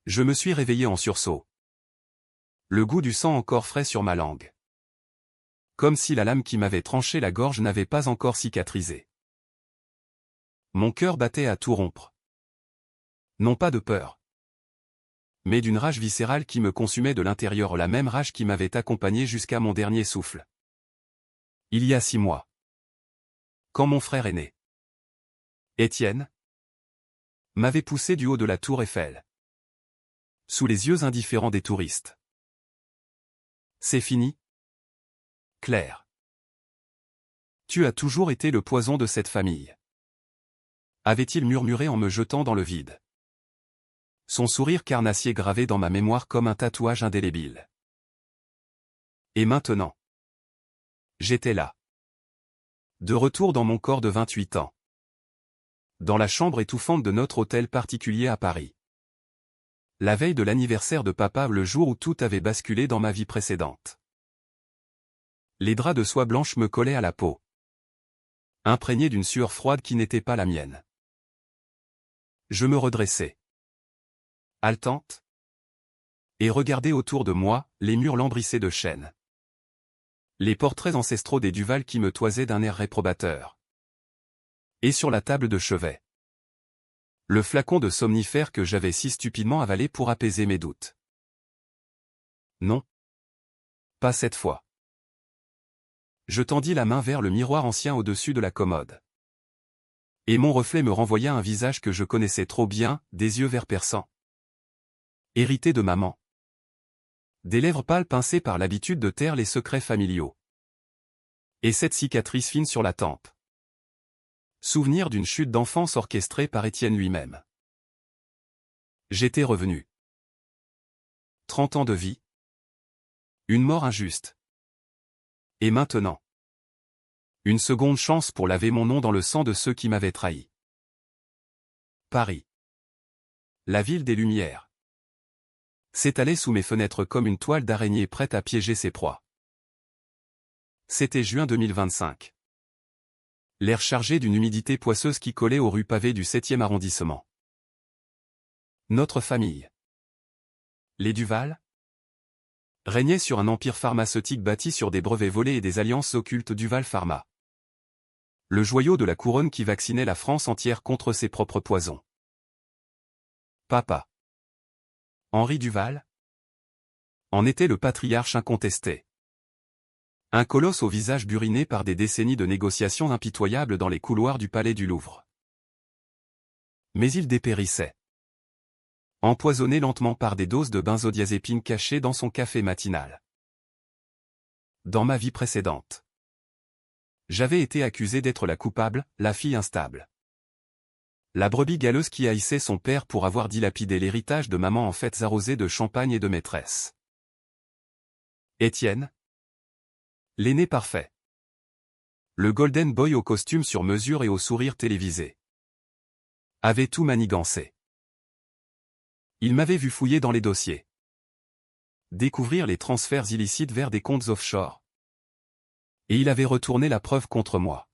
Je me suis réveillé en sursaut. Le goût du sang encore frais sur ma langue. Comme si la lame qui m'avait tranché la gorge n'avait pas encore cicatrisé. Mon cœur battait à tout rompre. Non pas de peur, mais d'une rage viscérale qui me consumait de l'intérieur, la même rage qui m'avait accompagné jusqu'à mon dernier souffle. Il y a 6 mois. Quand mon frère aîné, Étienne, m'avait poussé du haut de la tour Eiffel. Sous les yeux indifférents des touristes. C'est fini, Claire. Tu as toujours été le poison de cette famille. Avait-il murmuré en me jetant dans le vide. Son sourire carnassier gravé dans ma mémoire comme un tatouage indélébile. Et maintenant, j'étais là. De retour dans mon corps de 28 ans. Dans la chambre étouffante de notre hôtel particulier à Paris. La veille de l'anniversaire de papa, le jour où tout avait basculé dans ma vie précédente. Les draps de soie blanche me collaient à la peau. Imprégné d'une sueur froide qui n'était pas la mienne. Je me redressai. Haletante. Et regardais autour de moi, les murs lambrissés de chêne. Les portraits ancestraux des Duval qui me toisaient d'un air réprobateur. Et sur la table de chevet. Le flacon de somnifère que j'avais si stupidement avalé pour apaiser mes doutes. Non. Pas cette fois. Je tendis la main vers le miroir ancien au-dessus de la commode. Et mon reflet me renvoya un visage que je connaissais trop bien, des yeux verts perçants. Hérité de maman. Des lèvres pâles pincées par l'habitude de taire les secrets familiaux. Et cette cicatrice fine sur la tempe. Souvenir d'une chute d'enfance orchestrée par Étienne lui-même. J'étais revenu. 30 ans de vie. Une mort injuste. Et maintenant. Une seconde chance pour laver mon nom dans le sang de ceux qui m'avaient trahi. Paris. La ville des Lumières. S'étalait sous mes fenêtres comme une toile d'araignée prête à piéger ses proies. C'était juin 2025. L'air chargé d'une humidité poisseuse qui collait aux rues pavées du 7e arrondissement. Notre famille. Les Duval régnait sur un empire pharmaceutique bâti sur des brevets volés et des alliances occultes Duval Pharma. Le joyau de la couronne qui vaccinait la France entière contre ses propres poisons. Papa. Henri Duval en était le patriarche incontesté. Un colosse au visage buriné par des décennies de négociations impitoyables dans les couloirs du palais du Louvre. Mais il dépérissait. Empoisonné lentement par des doses de benzodiazépine cachées dans son café matinal. Dans ma vie précédente, j'avais été accusé d'être la coupable, la fille instable. La brebis galeuse qui haïssait son père pour avoir dilapidé l'héritage de maman en fêtes arrosées de champagne et de maîtresse. Étienne. L'aîné parfait. Le golden boy au costume sur mesure et au sourire télévisé. Avait tout manigancé. Il m'avait vu fouiller dans les dossiers. Découvrir les transferts illicites vers des comptes offshore. Et il avait retourné la preuve contre moi.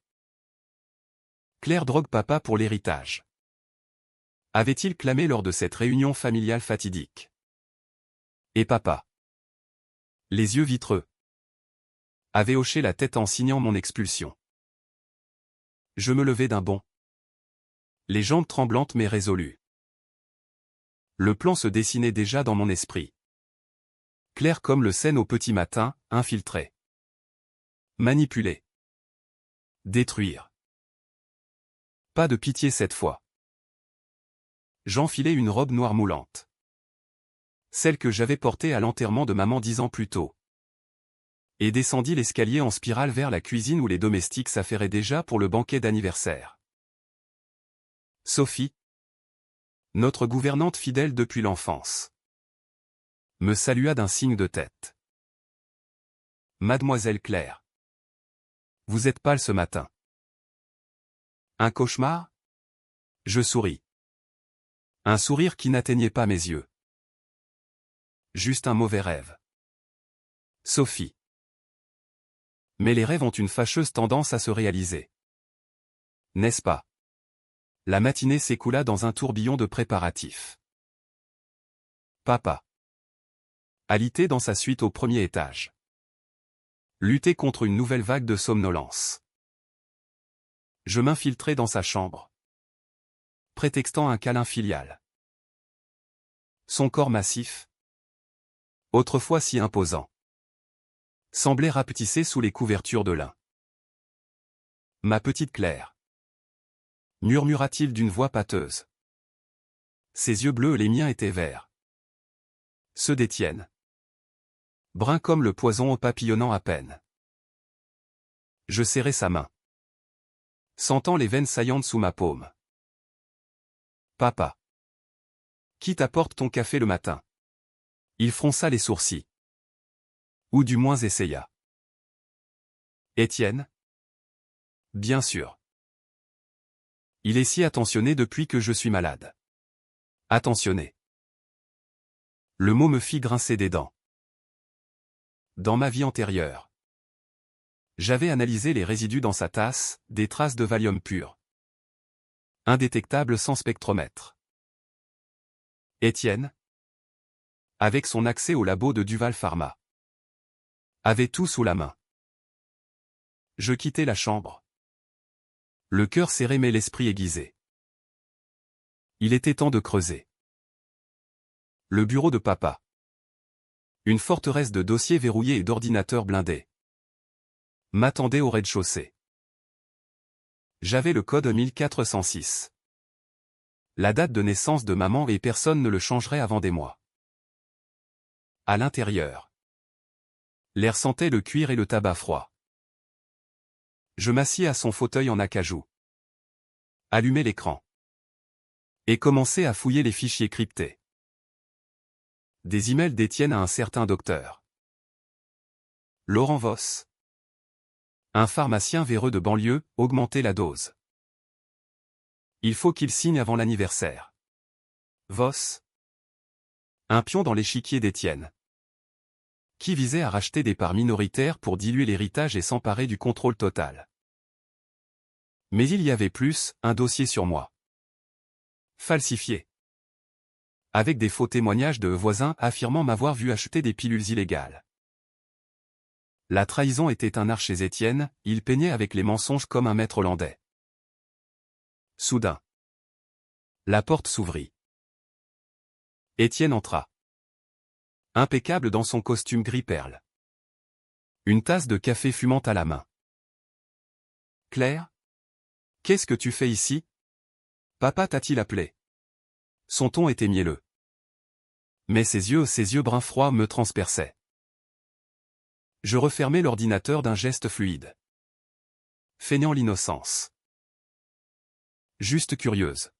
Claire drogue papa pour l'héritage. Avait-il clamé lors de cette réunion familiale fatidique. Et papa, les yeux vitreux, avait hoché la tête en signant mon expulsion. Je me levai d'un bond. Les jambes tremblantes mais résolues. Le plan se dessinait déjà dans mon esprit. Clair comme le Seine au petit matin, infiltré. Manipuler. Détruire. Pas de pitié cette fois. J'enfilai une robe noire moulante. Celle que j'avais portée à l'enterrement de maman 10 ans plus tôt. Et descendis l'escalier en spirale vers la cuisine où les domestiques s'affairaient déjà pour le banquet d'anniversaire. Sophie, notre gouvernante fidèle depuis l'enfance, me salua d'un signe de tête. Mademoiselle Claire, vous êtes pâle ce matin. Un cauchemar? Je souris. Un sourire qui n'atteignait pas mes yeux. Juste un mauvais rêve. Sophie. Mais les rêves ont une fâcheuse tendance à se réaliser. N'est-ce pas? La matinée s'écoula dans un tourbillon de préparatifs. Papa. Alité dans sa suite au premier étage. Lutter contre une nouvelle vague de somnolence. Je m'infiltrai dans sa chambre, prétextant un câlin filial. Son corps massif, autrefois si imposant, semblait rapetisser sous les couvertures de lin. Ma petite Claire, murmura-t-il d'une voix pâteuse. Ses yeux bleus et les miens étaient verts. Ceux d'Étienne, bruns comme le poison au papillonnant à peine. Je serrai sa main, sentant les veines saillantes sous ma paume. Papa. Qui t'apporte ton café le matin? Il fronça les sourcils. Ou du moins essaya. Étienne? Bien sûr. Il est si attentionné depuis que je suis malade. Attentionné. Le mot me fit grincer des dents. Dans ma vie antérieure, j'avais analysé les résidus dans sa tasse, des traces de Valium pur. Indétectables sans spectromètre. Étienne, avec son accès au labo de Duval Pharma, avait tout sous la main. Je quittai la chambre. Le cœur serré mais l'esprit aiguisé. Il était temps de creuser. Le bureau de papa. Une forteresse de dossiers verrouillés et d'ordinateurs blindés m'attendait au rez-de-chaussée. J'avais le code 1406. La date de naissance de maman et personne ne le changerait avant des mois. À l'intérieur, l'air sentait le cuir et le tabac froid. Je m'assis à son fauteuil en acajou. Allumai l'écran. Et commençai à fouiller les fichiers cryptés. Des emails d'Étienne à un certain docteur Laurent Voss. Un pharmacien véreux de banlieue, augmenter la dose. Il faut qu'il signe avant l'anniversaire. Voss. Un pion dans l'échiquier d'Étienne, qui visait à racheter des parts minoritaires pour diluer l'héritage et s'emparer du contrôle total. Mais il y avait plus, un dossier sur moi. Falsifié. Avec des faux témoignages de voisins affirmant m'avoir vu acheter des pilules illégales. La trahison était un art chez Étienne, il peignait avec les mensonges comme un maître hollandais. Soudain, la porte s'ouvrit. Étienne entra. Impeccable dans son costume gris perle. Une tasse de café fumante à la main. Claire? Qu'est-ce que tu fais ici? Papa t'a-t-il appelé? Son ton était mielleux. Mais ses yeux bruns froids me transperçaient. Je refermai l'ordinateur d'un geste fluide. Feignant l'innocence. Juste curieuse.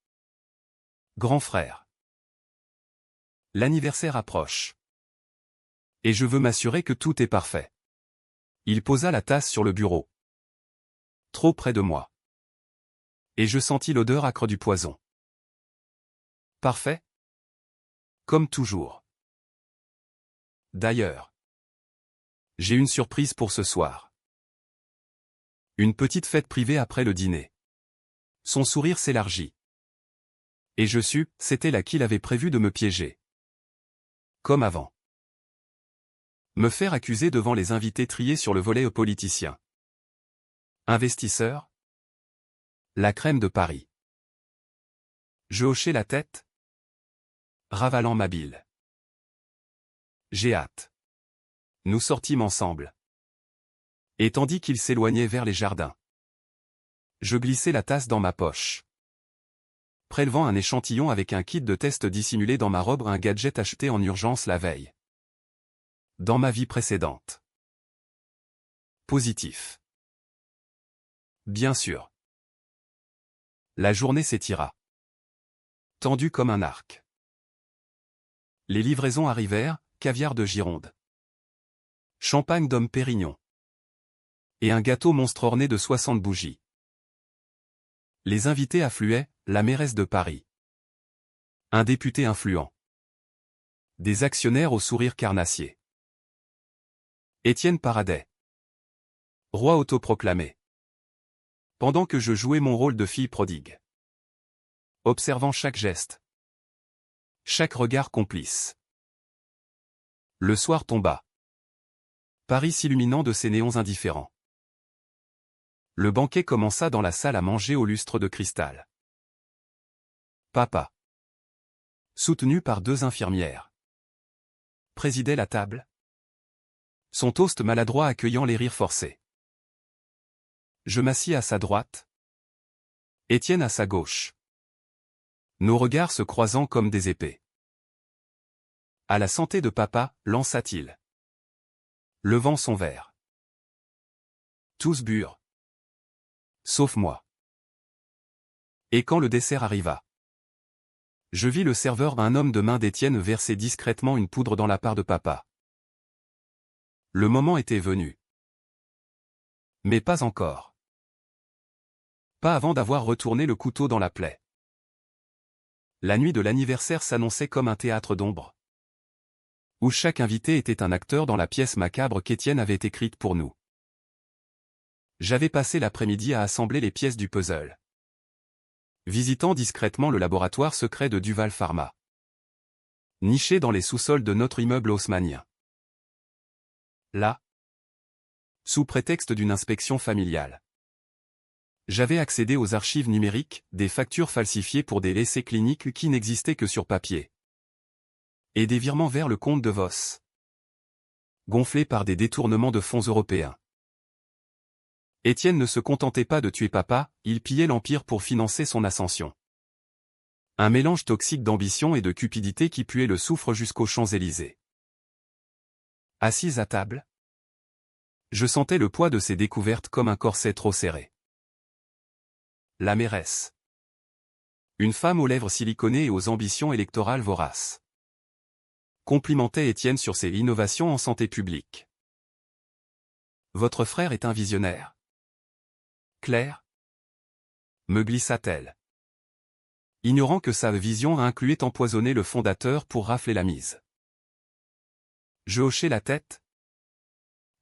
Grand frère. L'anniversaire approche. Et je veux m'assurer que tout est parfait. Il posa la tasse sur le bureau. Trop près de moi. Et je sentis l'odeur âcre du poison. Parfait? Comme toujours. D'ailleurs, j'ai une surprise pour ce soir. Une petite fête privée après le dîner. Son sourire s'élargit. Et je sus, c'était là qu'il avait prévu de me piéger. Comme avant. Me faire accuser devant les invités triés sur le volet aux politiciens. Investisseurs? La crème de Paris. Je hochai la tête, ravalant ma bile. J'ai hâte. Nous sortîmes ensemble. Et tandis qu'il s'éloignait vers les jardins, je glissai la tasse dans ma poche. Prélevant un échantillon avec un kit de test dissimulé dans ma robe, un gadget acheté en urgence la veille. Dans ma vie précédente. Positif. Bien sûr. La journée s'étira. Tendue comme un arc. Les livraisons arrivèrent, caviar de Gironde. Champagne d'Homme Pérignon. Et un gâteau monstre orné de 60 bougies. Les invités affluaient, la mairesse de Paris. Un député influent. Des actionnaires au sourire carnassier. Étienne Paradet. Roi autoproclamé. Pendant que je jouais mon rôle de fille prodigue. Observant chaque geste. Chaque regard complice. Le soir tomba. Paris s'illuminant de ses néons indifférents. Le banquet commença dans la salle à manger au lustre de cristal. Papa, soutenu par 2 infirmières, présidait la table, son toast maladroit accueillant les rires forcés. Je m'assis à sa droite, Étienne à sa gauche. Nos regards se croisant comme des épées. À la santé de papa, lança-t-il, levant son verre. Tous burent. Sauf moi. Et quand le dessert arriva, je vis le serveur, un homme de main d'Étienne, verser discrètement une poudre dans la part de papa. Le moment était venu. Mais pas encore. Pas avant d'avoir retourné le couteau dans la plaie. La nuit de l'anniversaire s'annonçait comme un théâtre d'ombre, où chaque invité était un acteur dans la pièce macabre qu'Étienne avait écrite pour nous. J'avais passé l'après-midi à assembler les pièces du puzzle, visitant discrètement le laboratoire secret de Duval Pharma, niché dans les sous-sols de notre immeuble haussmannien. Là, sous prétexte d'une inspection familiale, j'avais accédé aux archives numériques, des factures falsifiées pour des essais cliniques qui n'existaient que sur papier, et des virements vers le compte de Voss, gonflés par des détournements de fonds européens. Étienne ne se contentait pas de tuer papa, il pillait l'Empire pour financer son ascension. Un mélange toxique d'ambition et de cupidité qui puait le soufre jusqu'aux Champs-Élysées. Assise à table, je sentais le poids de ses découvertes comme un corset trop serré. La mairesse. Une femme aux lèvres siliconées et aux ambitions électorales voraces. Complimentait Étienne sur ses innovations en santé publique. Votre frère est un visionnaire. Claire, me glissa-t-elle, ignorant que sa vision incluait empoisonner le fondateur pour rafler la mise. Je hochai la tête,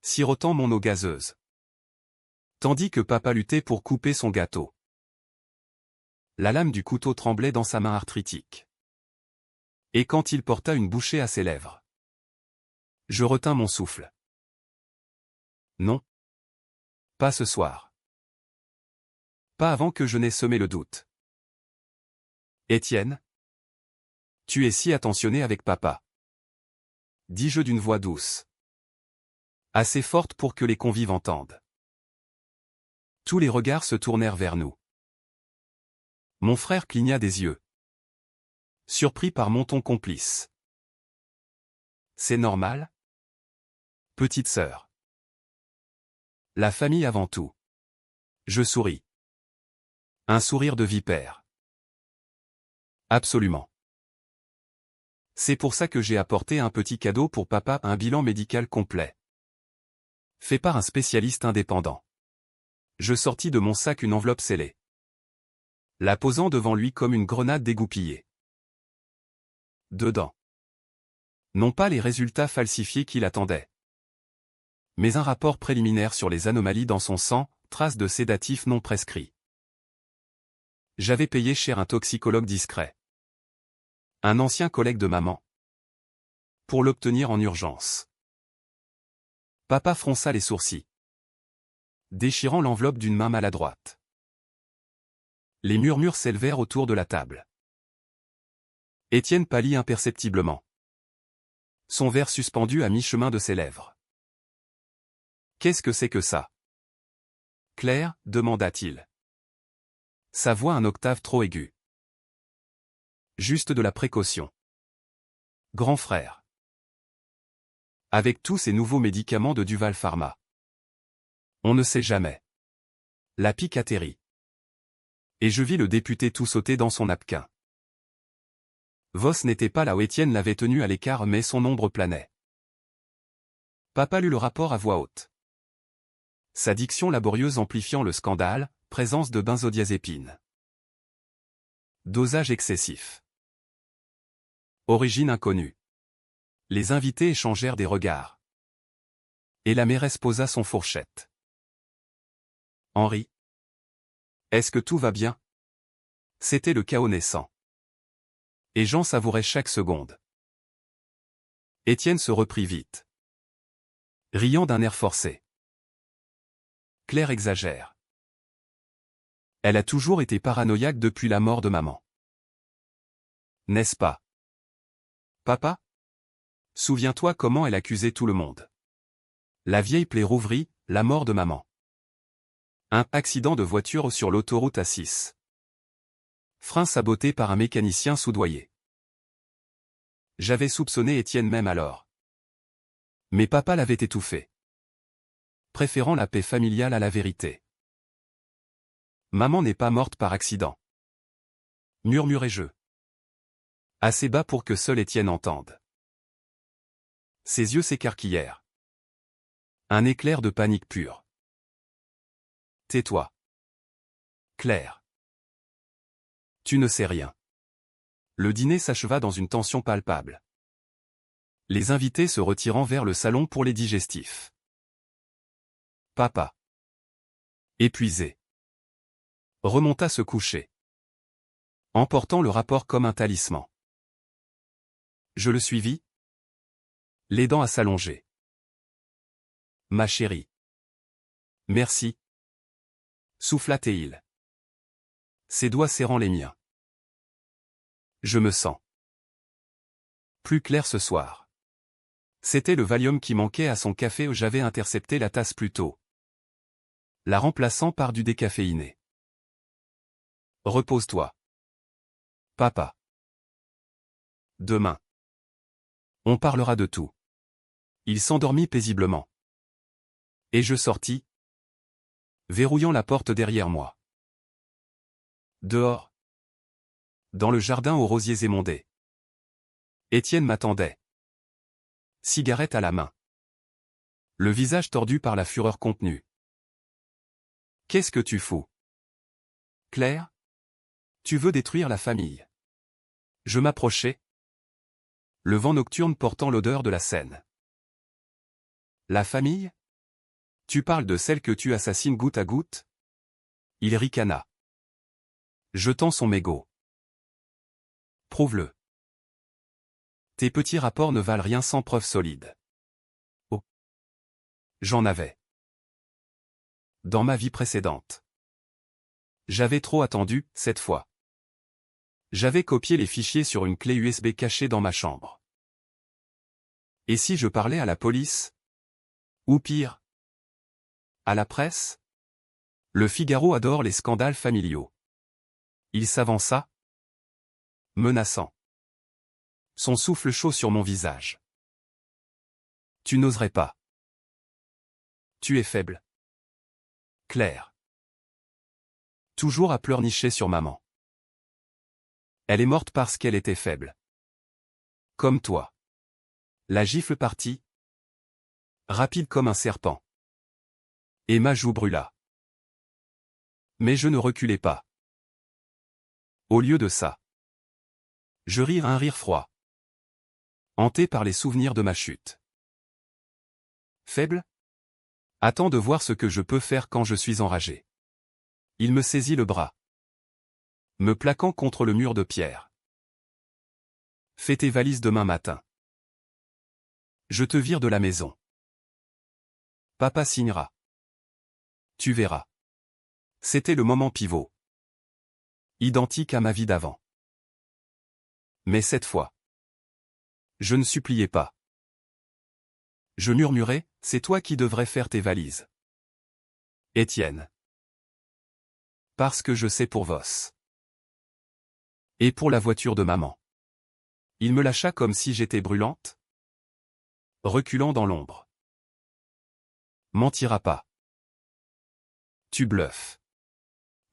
sirotant mon eau gazeuse, tandis que papa luttait pour couper son gâteau. La lame du couteau tremblait dans sa main arthritique. Et quand il porta une bouchée à ses lèvres, je retins mon souffle. Non. Pas ce soir. Pas avant que je n'ai semé le doute. Étienne, tu es si attentionné avec papa, dis-je d'une voix douce, assez forte pour que les convives entendent. Tous les regards se tournèrent vers nous. Mon frère cligna des yeux, surpris par mon ton complice. C'est normal, petite sœur. La famille avant tout. Je souris. Un sourire de vipère. Absolument. C'est pour ça que j'ai apporté un petit cadeau pour papa, un bilan médical complet, fait par un spécialiste indépendant. Je sortis de mon sac une enveloppe scellée, la posant devant lui comme une grenade dégoupillée. Dedans, non pas les résultats falsifiés qu'il attendait, mais un rapport préliminaire sur les anomalies dans son sang, traces de sédatifs non prescrits. J'avais payé cher un toxicologue discret, un ancien collègue de maman, pour l'obtenir en urgence. Papa fronça les sourcils, déchirant l'enveloppe d'une main maladroite. Les murmures s'élevèrent autour de la table. Étienne pâlit imperceptiblement, son verre suspendu à mi-chemin de ses lèvres. Qu'est-ce que c'est que ça? Claire, demanda-t-il. Sa voix un octave trop aiguë. Juste de la précaution. Grand frère. Avec tous ces nouveaux médicaments de Duval Pharma, on ne sait jamais. La pique atterrit. Et je vis le député tout sauter dans son napkin. Voss n'était pas là où Étienne l'avait tenu à l'écart, mais son ombre planait. Papa lut le rapport à voix haute, sa diction laborieuse amplifiant le scandale, présence de benzodiazépine. Dosage excessif. Origine inconnue. Les invités échangèrent des regards. Et la mairesse posa son fourchette. Henri. Est-ce que tout va bien? C'était le chaos naissant. Et Jean savourait chaque seconde. Étienne se reprit vite, riant d'un air forcé. Claire exagère. Elle a toujours été paranoïaque depuis la mort de maman. N'est-ce pas? Papa? Souviens-toi comment elle accusait tout le monde. La vieille plaie rouvrie, la mort de maman. Un accident de voiture sur l'autoroute A6. Frein saboté par un mécanicien soudoyé. J'avais soupçonné Étienne même alors. Mais papa l'avait étouffé, préférant la paix familiale à la vérité. Maman n'est pas morte par accident, murmurai-je, assez bas pour que seul Étienne entende. Ses yeux s'écarquillèrent. Un éclair de panique pure. Tais-toi, Claire. Tu ne sais rien. Le dîner s'acheva dans une tension palpable. Les invités se retirant vers le salon pour les digestifs. Papa, épuisé, remonta se coucher, emportant le rapport comme un talisman. Je le suivis, l'aidant à s'allonger. Ma chérie. Merci. Souffla-t-il, ses doigts serrant les miens. Je me sens plus clair ce soir. C'était le Valium qui manquait à son café où j'avais intercepté la tasse plus tôt, la remplaçant par du décaféiné. Repose-toi, papa. Demain, on parlera de tout. Il s'endormit paisiblement. Et je sortis, verrouillant la porte derrière moi. Dehors, dans le jardin aux rosiers émondés, Étienne m'attendait, cigarette à la main, le visage tordu par la fureur contenue. Qu'est-ce que tu fous? Claire? Tu veux détruire la famille? Je m'approchai, le vent nocturne portant l'odeur de la Seine. La famille? Tu parles de celle que tu assassines goutte à goutte? Il ricana, jetant son mégot. Prouve-le. Tes petits rapports ne valent rien sans preuve solide. Oh. J'en avais. Dans ma vie précédente. J'avais trop attendu, cette fois. J'avais copié les fichiers sur une clé USB cachée dans ma chambre. Et si je parlais à la police? Ou pire, à la presse? Le Figaro adore les scandales familiaux. Il s'avança, menaçant. Son souffle chaud sur mon visage. Tu n'oserais pas. Tu es faible. Claire. Toujours à pleurnicher sur maman. Elle est morte parce qu'elle était faible. Comme toi. La gifle partit, rapide comme un serpent. Et ma joue brûla. Mais je ne reculai pas. Au lieu de ça, je ris un rire froid, hanté par les souvenirs de ma chute. Faible? Attends de voir ce que je peux faire quand je suis enragé. Il me saisit le bras, me plaquant contre le mur de pierre. Fais tes valises demain matin. Je te vire de la maison. Papa signera. Tu verras. C'était le moment pivot. Identique à ma vie d'avant. Mais cette fois, je ne suppliais pas. Je murmurais, c'est toi qui devrais faire tes valises. Étienne. Parce que je sais pour Voss. Et pour la voiture de maman. Il me lâcha comme si j'étais brûlante, reculant dans l'ombre. Mentira pas. Tu bluffes.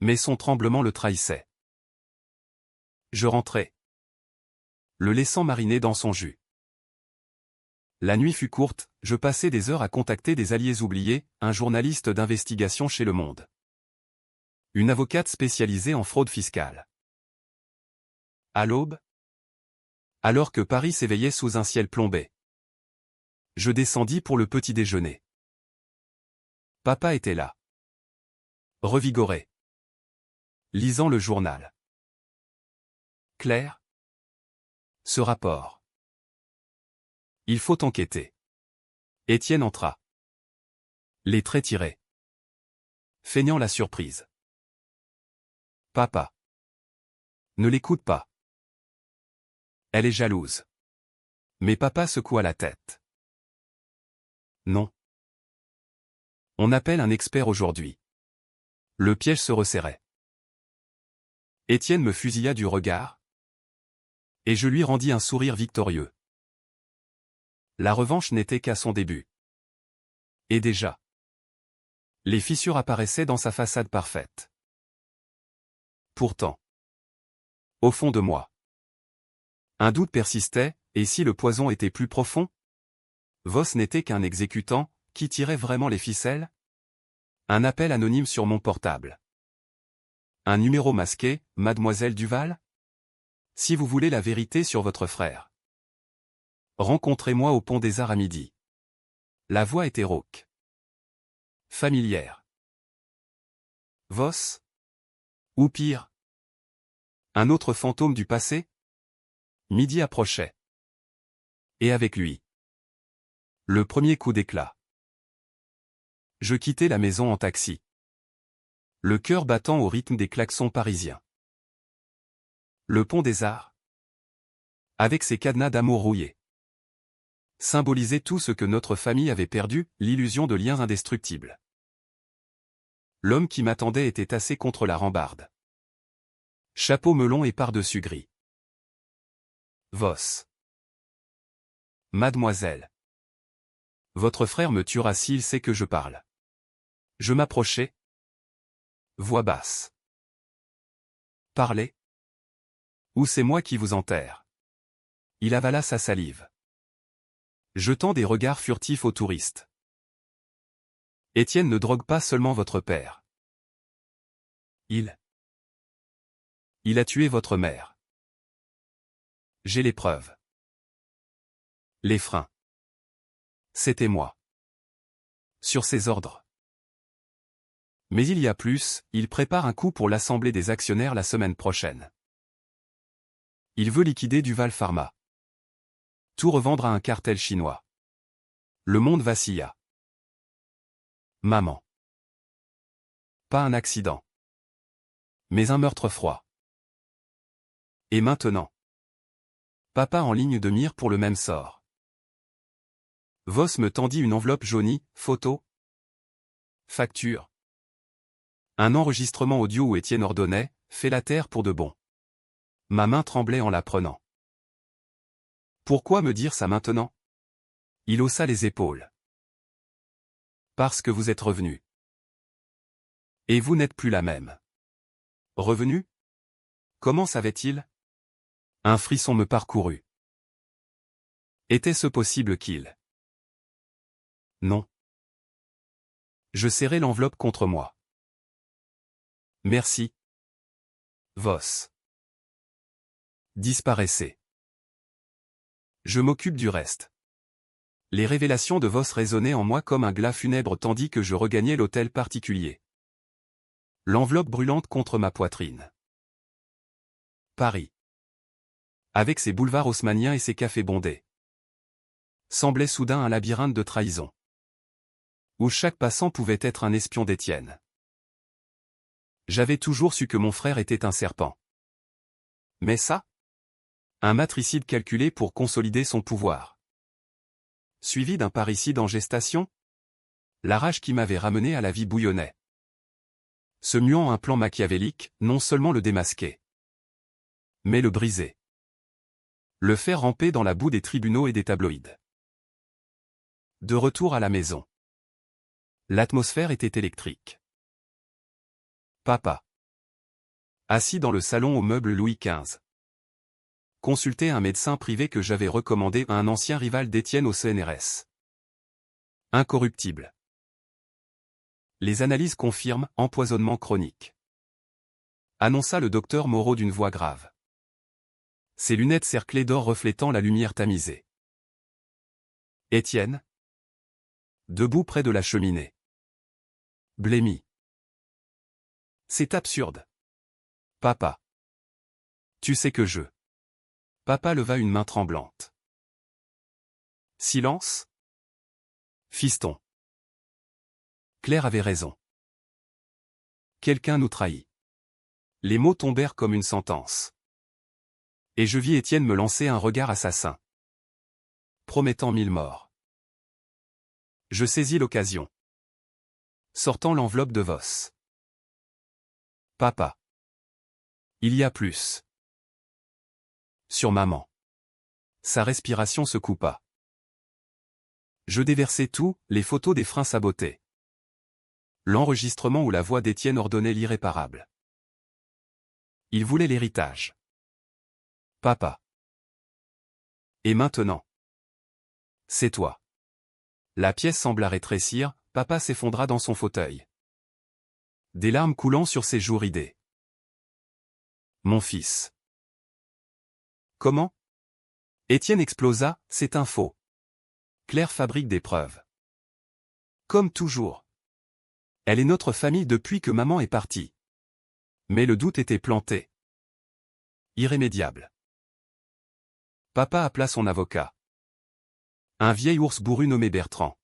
Mais son tremblement le trahissait. Je rentrai, le laissant mariner dans son jus. La nuit fut courte, je passai des heures à contacter des alliés oubliés, un journaliste d'investigation chez Le Monde. Une avocate spécialisée en fraude fiscale. À l'aube, alors que Paris s'éveillait sous un ciel plombé, je descendis pour le petit déjeuner. Papa était là. Revigoré. Lisant le journal. Claire? Ce rapport. Il faut enquêter. Étienne entra. Les traits tirés. Feignant la surprise. Papa. Ne l'écoute pas. Elle est jalouse. Mais papa secoua la tête. Non. On appelle un expert aujourd'hui. Le piège se resserrait. Étienne me fusilla du regard. Et je lui rendis un sourire victorieux. La revanche n'était qu'à son début. Et déjà. Les fissures apparaissaient dans sa façade parfaite. Pourtant. Au fond de moi. Un doute persistait, et si le poison était plus profond? Voss n'était qu'un exécutant, qui tirait vraiment les ficelles? Un appel anonyme sur mon portable. Un numéro masqué, Mademoiselle Duval? Si vous voulez la vérité sur votre frère. Rencontrez-moi au Pont des Arts à midi. La voix était rauque. Familière. Voss? Ou pire? Un autre fantôme du passé? Midi approchait. Et avec lui. Le premier coup d'éclat. Je quittai la maison en taxi. Le cœur battant au rythme des klaxons parisiens. Le Pont des Arts. Avec ses cadenas d'amour rouillés. Symbolisait tout ce que notre famille avait perdu, l'illusion de liens indestructibles. L'homme qui m'attendait était tassé contre la rambarde. Chapeau melon et par-dessus gris. Voss. Mademoiselle. Votre frère me tuera s'il sait que je parle. Je m'approchai. Voix basse. Parlez. Ou c'est moi qui vous enterre. Il avala sa salive. Jetant des regards furtifs aux touristes. Étienne ne drogue pas seulement votre père. Il a tué votre mère. J'ai les preuves. Les freins. C'était moi. Sur ses ordres. Mais il y a plus, il prépare un coup pour l'Assemblée des actionnaires la semaine prochaine. Il veut liquider Duval Pharma. Tout revendre à un cartel chinois. Le monde vacilla. Maman. Pas un accident. Mais un meurtre froid. Et maintenant. Papa en ligne de mire pour le même sort. Voss me tendit une enveloppe jaunie, photo. Facture. Un enregistrement audio où Étienne ordonnait, fais la terre pour de bon. Ma main tremblait en la prenant. Pourquoi me dire ça maintenant? Il haussa les épaules. Parce que vous êtes revenu. Et vous n'êtes plus la même. Revenu? Comment savait-il? Un frisson me parcourut. Était-ce possible qu'il... Non. Je serrai l'enveloppe contre moi. Merci. Voss. Disparaissez. Je m'occupe du reste. Les révélations de Voss résonnaient en moi comme un glas funèbre tandis que je regagnais l'hôtel particulier. L'enveloppe brûlante contre ma poitrine. Paris. Avec ses boulevards haussmanniens et ses cafés bondés. Semblait soudain un labyrinthe de trahison. Où chaque passant pouvait être un espion d'Étienne. J'avais toujours su que mon frère était un serpent. Mais ça? Un matricide calculé pour consolider son pouvoir. Suivi d'un parricide en gestation? La rage qui m'avait ramené à la vie bouillonnait. Se muant un plan machiavélique, non seulement le démasquer, mais le briser. Le faire ramper dans la boue des tribunaux et des tabloïds. De retour à la maison. L'atmosphère était électrique. Papa. Assis dans le salon aux meubles Louis XV. Consultait un médecin privé que j'avais recommandé à un ancien rival d'Étienne au CNRS. Incorruptible. Les analyses confirment empoisonnement chronique. Annonça le docteur Moreau d'une voix grave. Ses lunettes cerclées d'or reflétant la lumière tamisée. Étienne. Debout près de la cheminée. Blêmi. C'est absurde. Papa. Tu sais que je... Papa leva une main tremblante. Silence? Fiston. Claire avait raison. Quelqu'un nous trahit. Les mots tombèrent comme une sentence. Et je vis Étienne me lancer un regard assassin, promettant 1000 morts. Je saisis l'occasion, sortant l'enveloppe de Voss. Papa. Il y a plus. Sur maman. Sa respiration se coupa. Je déversai tout, les photos des freins sabotés. L'enregistrement où la voix d'Étienne ordonnait l'irréparable. Il voulait l'héritage. Papa. Et maintenant? C'est toi. La pièce sembla rétrécir, papa s'effondra dans son fauteuil. Des larmes coulant sur ses joues ridées. Mon fils. Comment? Étienne explosa, c'est un faux. Claire fabrique des preuves. Comme toujours. Elle est notre famille depuis que maman est partie. Mais le doute était planté. Irrémédiable. Papa appela son avocat. Un vieil ours bourru nommé Bertrand.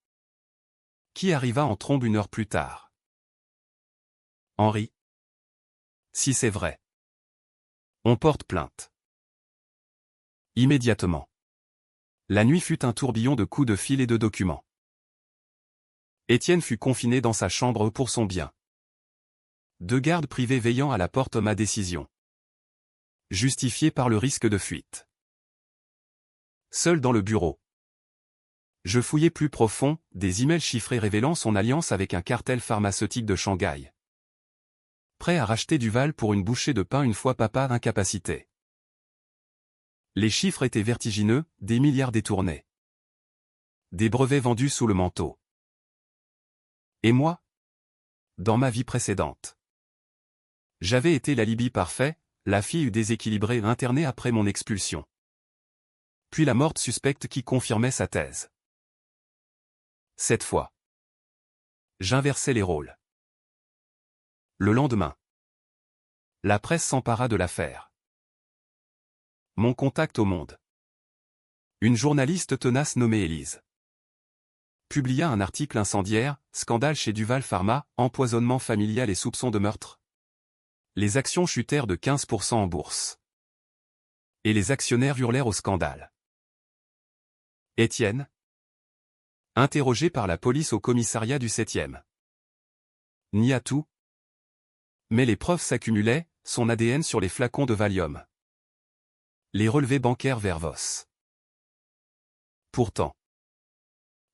Qui arriva en trombe 1 heure plus tard. Henri. Si c'est vrai. On porte plainte. Immédiatement. La nuit fut un tourbillon de coups de fil et de documents. Étienne fut confiné dans sa chambre pour son bien. 2 gardes privés veillant à la porte ma décision. Justifiée par le risque de fuite. Seul dans le bureau. Je fouillai plus profond, des emails chiffrés révélant son alliance avec un cartel pharmaceutique de Shanghai. Prêt à racheter Duval pour une bouchée de pain une fois papa incapacité. Les chiffres étaient vertigineux, des milliards détournés. Des brevets vendus sous le manteau. Et moi? Dans ma vie précédente. J'avais été l'alibi parfait, la fille déséquilibrée internée après mon expulsion. Puis la morte suspecte qui confirmait sa thèse. Cette fois. J'inversais les rôles. Le lendemain. La presse s'empara de l'affaire. Mon contact au monde. Une journaliste tenace nommée Élise. Publia un article incendiaire, scandale chez Duval Pharma, empoisonnement familial et soupçons de meurtre. Les actions chutèrent de 15% en bourse. Et les actionnaires hurlèrent au scandale. Étienne? Interrogé par la police au commissariat du 7e. Nia tout. Mais les preuves s'accumulaient, son ADN sur les flacons de Valium. Les relevés bancaires vers Voss. Pourtant.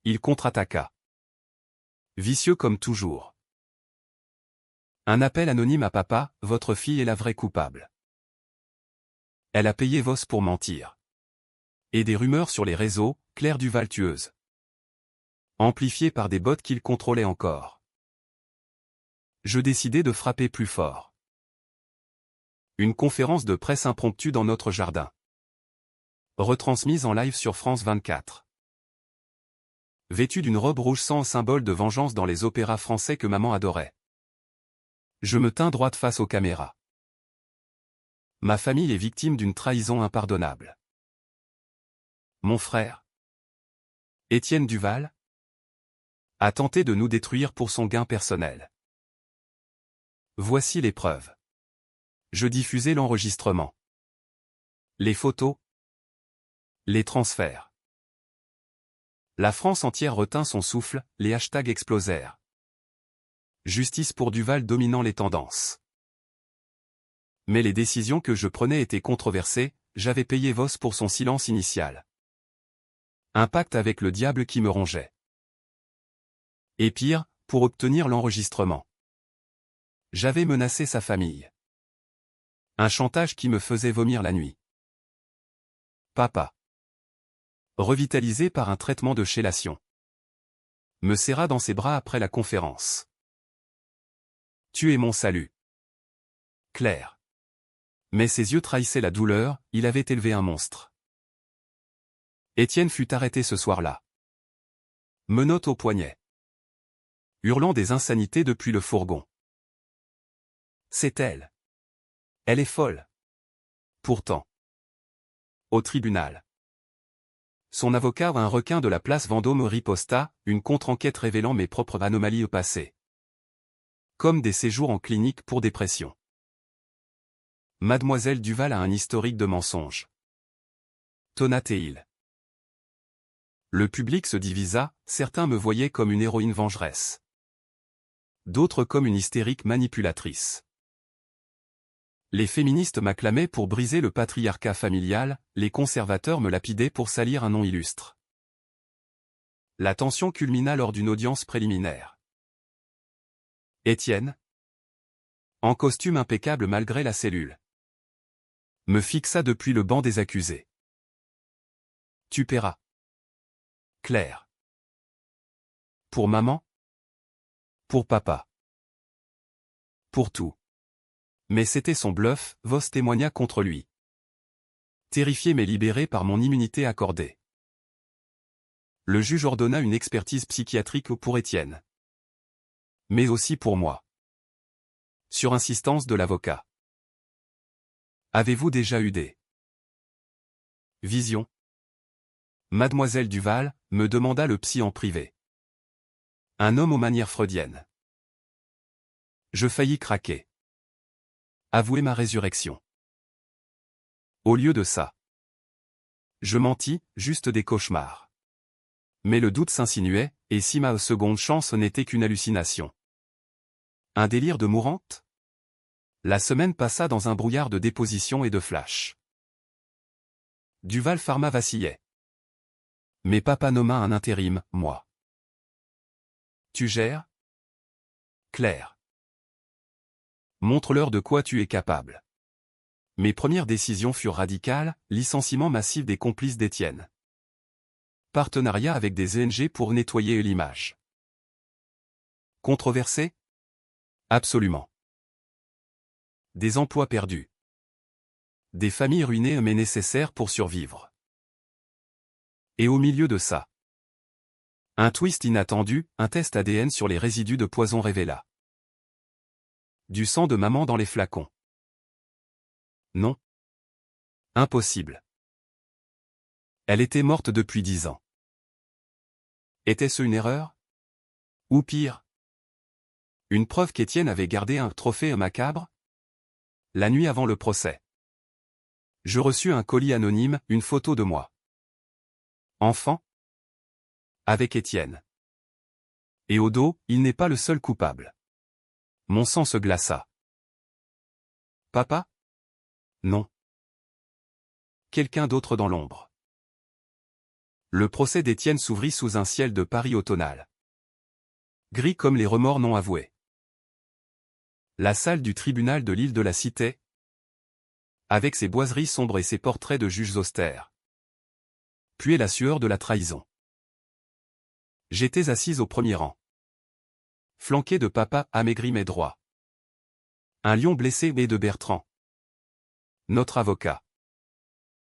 Il contre-attaqua. Vicieux comme toujours. Un appel anonyme à papa, votre fille est la vraie coupable. Elle a payé Voss pour mentir. Et des rumeurs sur les réseaux, Claire Duval tueuse. Amplifiées par des bots qu'il contrôlait encore. Je décidai de frapper plus fort. Une conférence de presse impromptue dans notre jardin. Retransmise en live sur France 24. Vêtu d'une robe rouge sans symbole de vengeance dans les opéras français que maman adorait. Je me tins droite face aux caméras. Ma famille est victime d'une trahison impardonnable. Mon frère, Étienne Duval, a tenté de nous détruire pour son gain personnel. Voici les preuves. Je diffusai l'enregistrement. Les photos. Les transferts. La France entière retint son souffle, les hashtags explosèrent. Justice pour Duval dominant les tendances. Mais les décisions que je prenais étaient controversées, j'avais payé Voss pour son silence initial. Un pacte avec le diable qui me rongeait. Et pire, pour obtenir l'enregistrement. J'avais menacé sa famille. Un chantage qui me faisait vomir la nuit. Papa. Revitalisé par un traitement de chélation. Me serra dans ses bras après la conférence. Tu es mon salut. Claire. Mais ses yeux trahissaient la douleur, il avait élevé un monstre. Étienne fut arrêté ce soir-là. Menottes au poignet. Hurlant des insanités depuis le fourgon. C'est elle. Elle est folle. Pourtant. Au tribunal. Son avocat, un requin de la place Vendôme, riposta, une contre-enquête révélant mes propres anomalies au passé. Comme des séjours en clinique pour dépression. Mademoiselle Duval a un historique de mensonges. Tonna-t-il. Le public se divisa, certains me voyaient comme une héroïne vengeresse. D'autres comme une hystérique manipulatrice. Les féministes m'acclamaient pour briser le patriarcat familial, les conservateurs me lapidaient pour salir un nom illustre. La tension culmina lors d'une audience préliminaire. Étienne, en costume impeccable malgré la cellule, me fixa depuis le banc des accusés. Tu paieras. Claire. Pour maman? Pour papa. Pour tout. Mais c'était son bluff, Voss témoigna contre lui. Terrifié mais libéré par mon immunité accordée. Le juge ordonna une expertise psychiatrique pour Étienne. Mais aussi pour moi. Sur insistance de l'avocat. Avez-vous déjà eu des visions? Mademoiselle Duval, me demanda le psy en privé. Un homme aux manières freudiennes. Je faillis craquer. Avouer ma résurrection. Au lieu de ça. Je mentis, juste des cauchemars. Mais le doute s'insinuait, et si ma seconde chance n'était qu'une hallucination. Un délire de mourante? La semaine passa dans un brouillard de dépositions et de flashs. Duval Pharma vacillait. Mais papa nomma un intérim, moi. Tu gères? Claire. Montre-leur de quoi tu es capable. Mes premières décisions furent radicales, licenciement massif des complices d'Étienne. Partenariat avec des ONG pour nettoyer l'image. Controversé? Absolument. Des emplois perdus. Des familles ruinées mais nécessaires pour survivre. Et au milieu de ça. Un twist inattendu, un test ADN sur les résidus de poison révéla. Du sang de maman dans les flacons. Non. Impossible. Elle était morte depuis 10 ans. Était-ce une erreur? Ou pire? Une preuve qu'Étienne avait gardé un trophée macabre? La nuit avant le procès. Je reçus un colis anonyme, une photo de moi. Enfant? Avec Étienne. Et au dos, il n'est pas le seul coupable. Mon sang se glaça. Papa? Non. Quelqu'un d'autre dans l'ombre. Le procès d'Étienne s'ouvrit sous un ciel de Paris automnal. Gris comme les remords non avoués. La salle du tribunal de l'île de la Cité, avec ses boiseries sombres et ses portraits de juges austères. Puait la sueur de la trahison. J'étais assise au premier rang. Flanqué de papa, amaigri mais droit. Un lion blessé et de Bertrand. Notre avocat.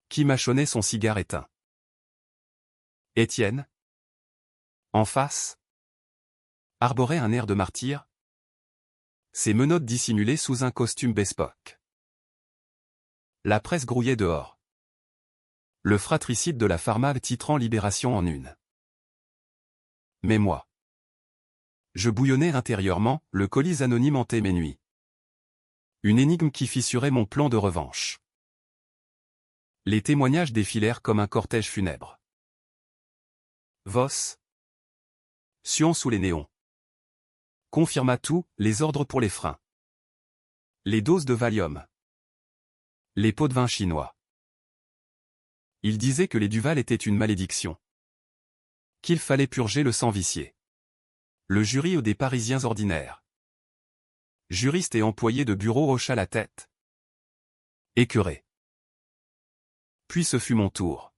Qui mâchonnait son cigare éteint. Étienne. En face. Arborait un air de martyr. Ses menottes dissimulées sous un costume bespoke. La presse grouillait dehors. Le fratricide de la pharma titrant Libération en une. Mais moi. Je bouillonnais intérieurement, le colis anonyme hantait mes nuits. Une énigme qui fissurait mon plan de revanche. Les témoignages défilèrent comme un cortège funèbre. Voss, suant sous les néons, confirma tout, les ordres pour les freins. Les doses de Valium. Les pots de vin chinois. Il disait que les Duval étaient une malédiction. Qu'il fallait purger le sang vicié. Le jury des Parisiens ordinaires. Juristes et employés de bureau hocha la tête. Écœuré. Puis ce fut mon tour.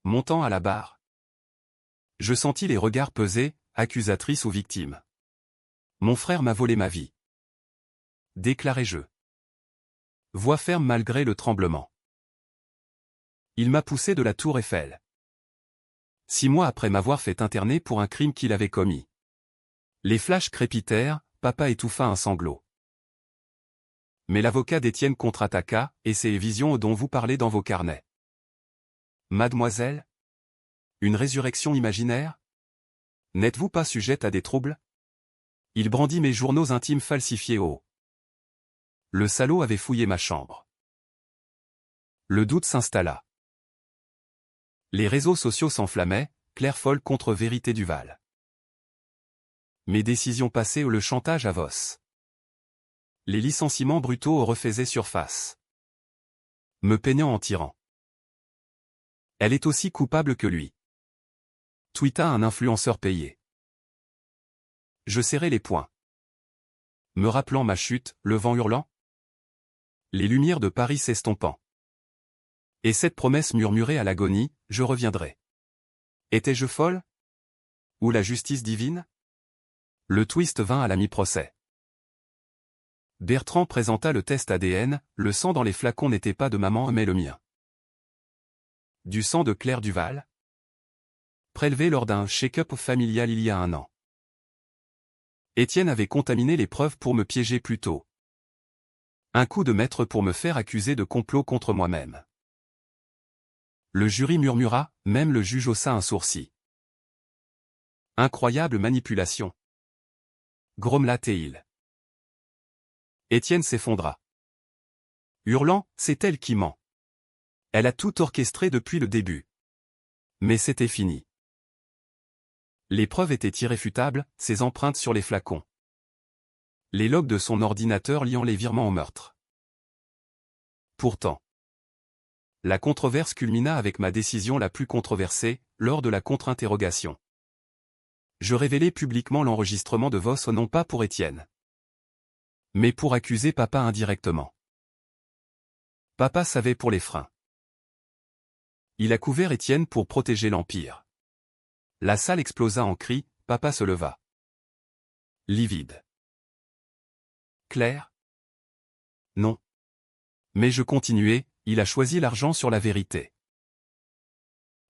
Montant à la barre. Je sentis les regards peser, accusatrice ou victime. Mon frère m'a volé ma vie. Déclarai-je. Voix ferme malgré le tremblement. Il m'a poussé de la tour Eiffel. 6 mois après m'avoir fait interner pour un crime qu'il avait commis. Les flashs crépitèrent, papa étouffa un sanglot. Mais l'avocat d'Étienne contre-attaqua, et ces visions dont vous parlez dans vos carnets. Mademoiselle? Une résurrection imaginaire? N'êtes-vous pas sujette à des troubles? Il brandit mes journaux intimes falsifiés au. Le salaud avait fouillé ma chambre. Le doute s'installa. Les réseaux sociaux s'enflammaient, Claire folle contre vérité Duval. Mes décisions passées ou le chantage à Voss. Les licenciements brutaux refaisaient surface. Me peignant en tyran. Elle est aussi coupable que lui. Tweeta un influenceur payé. Je serrai les poings. Me rappelant ma chute, le vent hurlant. Les lumières de Paris s'estompant. Et cette promesse murmurée à l'agonie, je reviendrai. Étais-je folle? Ou la justice divine? Le twist vint à la mi-procès. Bertrand présenta le test ADN, le sang dans les flacons n'était pas de maman mais le mien. Du sang de Claire Duval? Prélevé lors d'un check-up familial il y a 1 an. Étienne avait contaminé les preuves pour me piéger plus tôt. Un coup de maître pour me faire accuser de complot contre moi-même. Le jury murmura, même le juge haussa un sourcil. Incroyable manipulation. Grommela Théil. Étienne s'effondra. Hurlant, c'est elle qui ment. Elle a tout orchestré depuis le début. Mais c'était fini. Les preuves étaient irréfutables, ses empreintes sur les flacons. Les logs de son ordinateur liant les virements au meurtre. Pourtant, la controverse culmina avec ma décision la plus controversée, lors de la contre-interrogation. Je révélai publiquement l'enregistrement de Voss non pas pour Étienne, mais pour accuser papa indirectement. Papa savait pour les freins. Il a couvert Étienne pour protéger l'Empire. La salle explosa en cris, papa se leva. Livide. Claire? Non. Mais je continuai, il a choisi l'argent sur la vérité.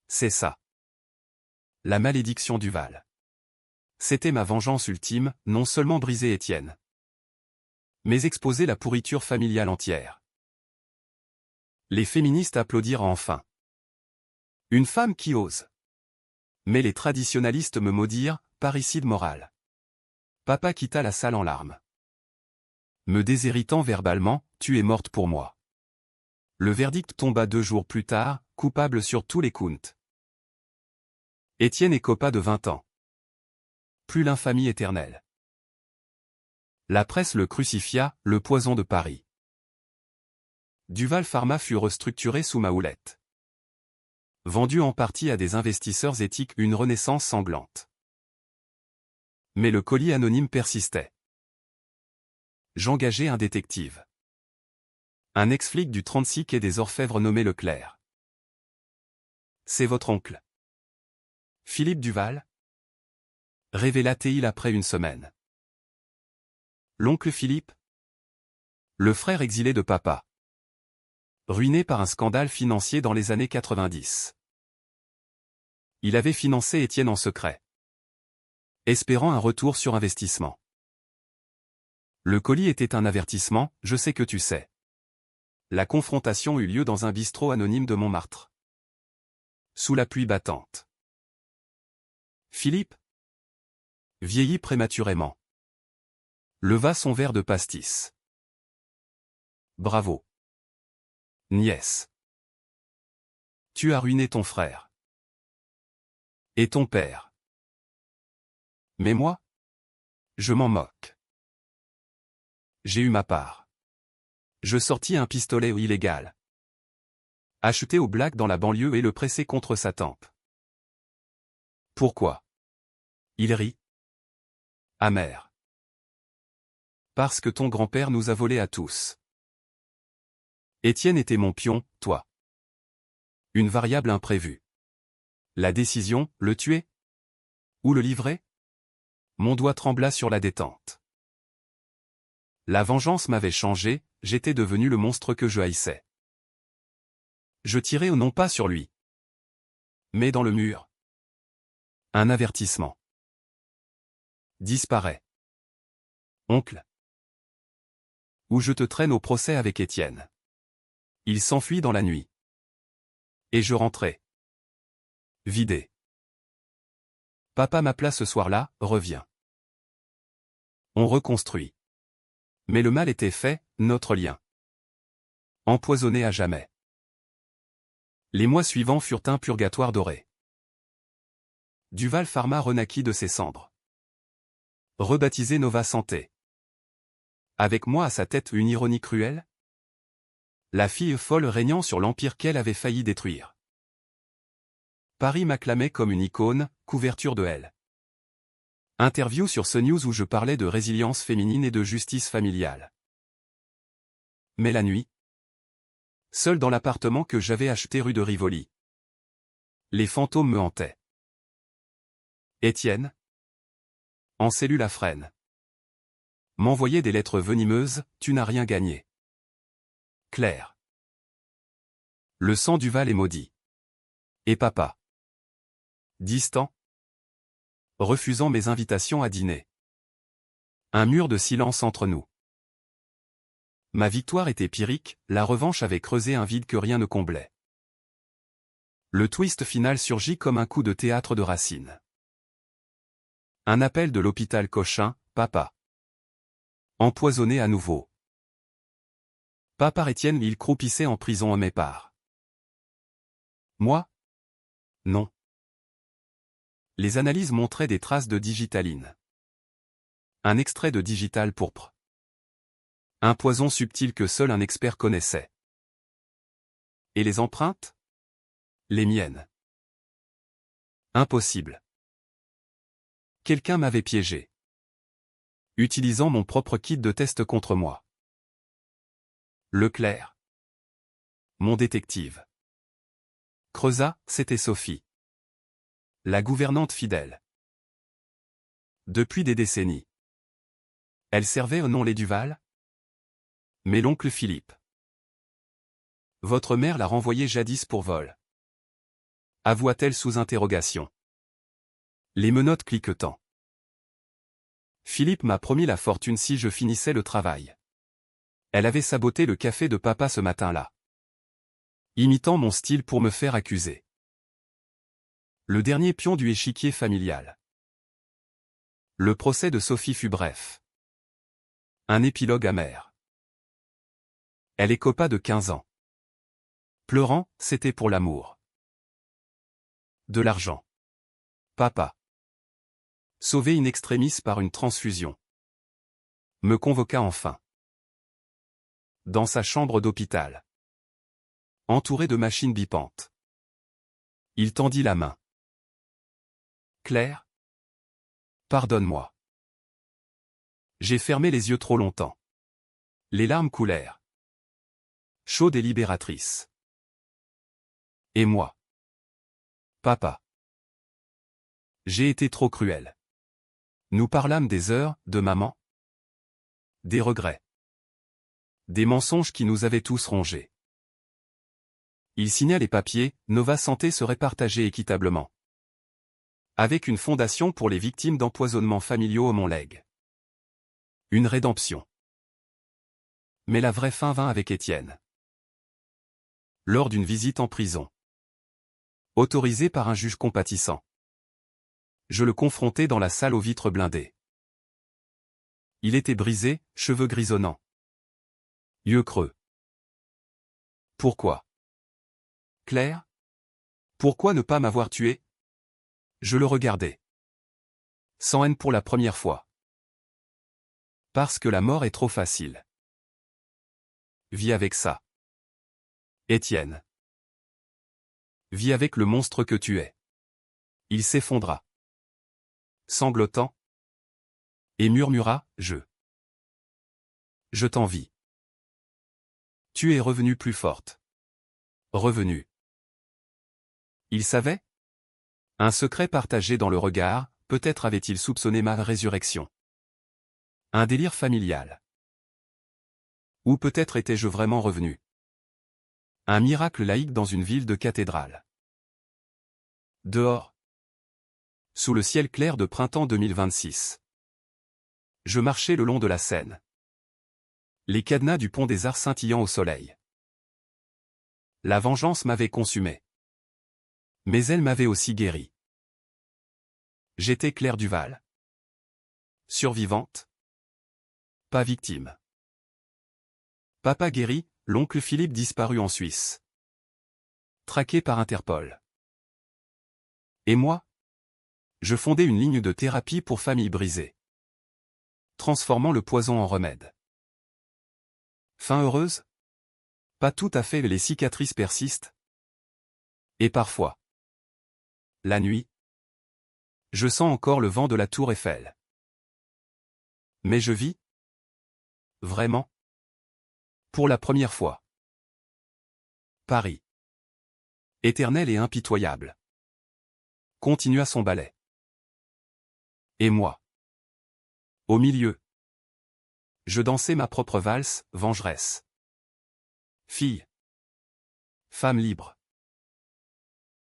C'est ça. La malédiction Duval. C'était ma vengeance ultime, non seulement briser Étienne, mais exposer la pourriture familiale entière. Les féministes applaudirent enfin. Une femme qui ose. Mais les traditionalistes me maudirent, parricide moral. Papa quitta la salle en larmes. Me déshéritant verbalement, tu es morte pour moi. Le verdict tomba 2 jours plus tard, coupable sur tous les counts. Étienne écopa de 20 ans. Plus l'infamie éternelle. La presse le crucifia, le poison de Paris. Duval Pharma fut restructuré sous ma houlette. Vendu en partie à des investisseurs éthiques, une renaissance sanglante. Mais le colis anonyme persistait. J'engageai un détective. Un ex-flic du 36 quai des Orfèvres nommé Leclerc. C'est votre oncle. Philippe Duval? Révéla-t-il après une semaine. L'oncle Philippe? Le frère exilé de papa. Ruiné par un scandale financier dans les années 90. Il avait financé Étienne en secret, espérant un retour sur investissement. Le colis était un avertissement, je sais que tu sais. La confrontation eut lieu dans un bistrot anonyme de Montmartre. Sous la pluie battante. Philippe vieillit prématurément. Leva son verre de pastis. Bravo. Nièce. Tu as ruiné ton frère. Et ton père. Mais moi? Je m'en moque. J'ai eu ma part. Je sortis un pistolet illégal. Acheté au black dans la banlieue et le pressai contre sa tempe. Pourquoi? Il rit. Amer. Parce que ton grand-père nous a volés à tous. Étienne était mon pion, toi. Une variable imprévue. La décision, le tuer? Ou le livrer? Mon doigt trembla sur la détente. La vengeance m'avait changé, j'étais devenu le monstre que je haïssais. Je tirai non pas sur lui, mais dans le mur. Un avertissement. Disparaît. Oncle. Ou je te traîne au procès avec Étienne. Il s'enfuit dans la nuit. Et je rentrai. Vidé. Papa m'appela ce soir-là, reviens. On reconstruit. Mais le mal était fait, notre lien. Empoisonné à jamais. Les mois suivants furent un purgatoire doré. Duval Pharma renaquit de ses cendres. Rebaptisé Nova Santé. Avec moi à sa tête une ironie cruelle? La fille folle régnant sur l'empire qu'elle avait failli détruire. Paris m'acclamait comme une icône, couverture de elle. Interview sur CNews où je parlais de résilience féminine et de justice familiale. Mais la nuit, seul dans l'appartement que j'avais acheté rue de Rivoli, les fantômes me hantaient. Étienne, en cellule à Fresnes, m'envoyait des lettres venimeuses, tu n'as rien gagné. Claire. Le sang Duval est maudit. Et papa. Distant. Refusant mes invitations à dîner. Un mur de silence entre nous. Ma victoire était pyrrhique, la revanche avait creusé un vide que rien ne comblait. Le twist final surgit comme un coup de théâtre de Racine. Un appel de l'hôpital Cochin, papa. Empoisonné à nouveau. Pas par Étienne, il croupissait en prison à mes parts. Moi? Non. Les analyses montraient des traces de digitaline. Un extrait de digital pourpre. Un poison subtil que seul un expert connaissait. Et les empreintes? Les miennes. Impossible. Quelqu'un m'avait piégé. Utilisant mon propre kit de test contre moi. Leclerc. Mon détective. Creusa, c'était Sophie. La gouvernante fidèle. Depuis des décennies. Elle servait au nom les Duval? Mais l'oncle Philippe. Votre mère l'a renvoyé jadis pour vol. Avoua-t-elle sous interrogation. Les menottes cliquetant. Philippe m'a promis la fortune si je finissais le travail. Elle avait saboté le café de papa ce matin-là. Imitant mon style pour me faire accuser. Le dernier pion du échiquier familial. Le procès de Sophie fut bref. Un épilogue amer. Elle écopa de 15 ans. Pleurant, c'était pour l'amour. De l'argent. Papa. Sauvé in extremis par une transfusion. Me convoqua enfin. Dans sa chambre d'hôpital. Entouré de machines bipantes. Il tendit la main. Claire? Pardonne-moi. J'ai fermé les yeux trop longtemps. Les larmes coulèrent. Chaude et libératrice. Et moi? Papa. J'ai été trop cruel. Nous parlâmes des heures, de maman. Des regrets. Des mensonges qui nous avaient tous rongés. Il signa les papiers, Nova Santé serait partagée équitablement. Avec une fondation pour les victimes d'empoisonnements familiaux au Mont-Lègue. Une rédemption. Mais la vraie fin vint avec Étienne. Lors d'une visite en prison. Autorisée par un juge compatissant. Je le confrontai dans la salle aux vitres blindées. Il était brisé, cheveux grisonnants. Yeux creux. Pourquoi? Claire? Pourquoi ne pas m'avoir tué? Je le regardais. Sans haine pour la première fois. Parce que la mort est trop facile. Vis avec ça. Étienne. Vis avec le monstre que tu es. Il s'effondra. Sanglotant. Et murmura, Je t'envie. Tu es revenue plus forte. Revenue. Il savait? Un secret partagé dans le regard, peut-être avait-il soupçonné ma résurrection. Un délire familial. Ou peut-être étais-je vraiment revenu. Un miracle laïque dans une ville de cathédrale. Dehors. Sous le ciel clair de printemps 2026. Je marchais le long de la Seine. Les cadenas du pont des Arts scintillant au soleil. La vengeance m'avait consumé. Mais elle m'avait aussi guéri. J'étais Claire Duval. Survivante. Pas victime. Papa guéri, l'oncle Philippe disparu en Suisse. Traqué par Interpol. Et moi? Je fondais une ligne de thérapie pour familles brisées. Transformant le poison en remède. Fin heureuse? Pas tout à fait, les cicatrices persistent. Et parfois. La nuit. Je sens encore le vent de la tour Eiffel. Mais je vis? Vraiment? Pour la première fois. Paris. Éternel et impitoyable. Continua son ballet. Et moi? Au milieu. Je dansais ma propre valse, vengeresse. Fille. Femme libre.